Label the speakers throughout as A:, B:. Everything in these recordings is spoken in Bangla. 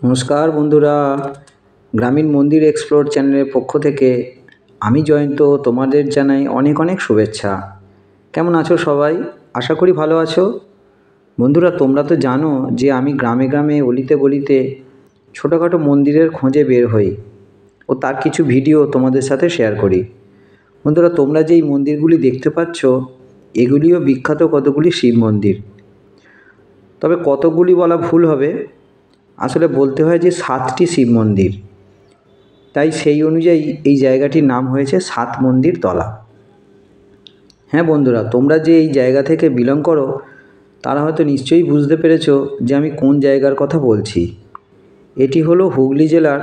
A: নমস্কার বন্ধুরা, গ্রামীণ মন্দির এক্সপ্লোর চ্যানেলের পক্ষ থেকে আমি জয়ন্ত তোমাদের জানাই অনেক অনেক শুভেচ্ছা। কেমন আছো সবাই? আশা করি ভালো আছো। বন্ধুরা, তোমরা তো জানো যে আমি গ্রামে গ্রামে অলিতে গলিতে ছোটোখাটো মন্দিরের খোঁজে বের হই ও তার কিছু ভিডিও তোমাদের সাথে শেয়ার করি। বন্ধুরা, তোমরা যেই মন্দিরগুলি দেখতে পাচ্ছ এগুলিও বিখ্যাত কতগুলি শিব মন্দির। তবে কতগুলি বলা ভুল হবে, আসলে বলতে হয় যে 7টি শিব মন্দির। তাই সেই অনুযায়ী এই জায়গাটির নাম হয়েছে 7 মন্দির তলা। হ্যাঁ বন্ধুরা, তোমরা যে এই জায়গা থেকে বিলং করো তারা হয়তো নিশ্চয়ই বুঝতে পেরেছো যে আমি কোন জায়গার কথা বলছি। এটি হলো হুগলি জেলার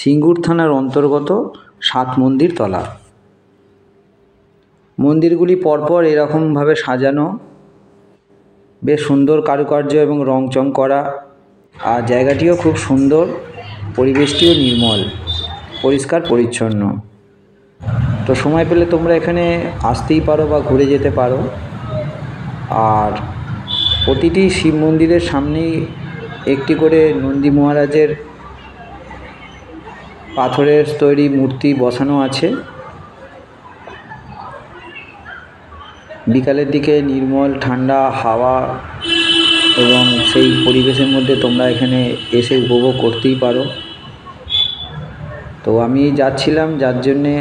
A: সিঙ্গুর থানার অন্তর্গত 7 মন্দির তলা। মন্দিরগুলি পরপর এরকমভাবে সাজানো, বেশ সুন্দর কারুকার্য এবং রংচং করা, আর জায়গাটিও খুব সুন্দর, পরিবেশটিও নির্মল, পরিষ্কার পরিচ্ছন্ন। তো সময় পেলে তোমরা এখানে আসতেই পারো বা ঘুরে যেতে পারো। আর প্রতিটি শিব মন্দিরের সামনেই একটি করে নন্দী মহারাজের পাথরের তৈরি মূর্তি বসানো আছে। বিকালের দিকে নির্মল ঠান্ডা হাওয়া এবং সেই পরিবেশের মধ্যে তোমরা এখানে এসে উপভোগ করতেই পারো। তো আমি যাচ্ছিলাম, যার জন্যে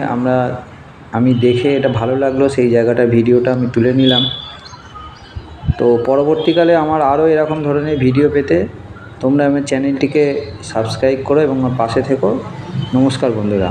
A: আমি দেখে এটা ভালো লাগলো, সেই জায়গাটা ভিডিওটা আমি তুলে নিলাম। তো পরবর্তীকালে আমার আরও এরকম ধরনের ভিডিও পেতে তোমরা আমার চ্যানেলটিকে সাবস্ক্রাইব করো এবং আমার পাশে থেকো। নমস্কার বন্ধুরা।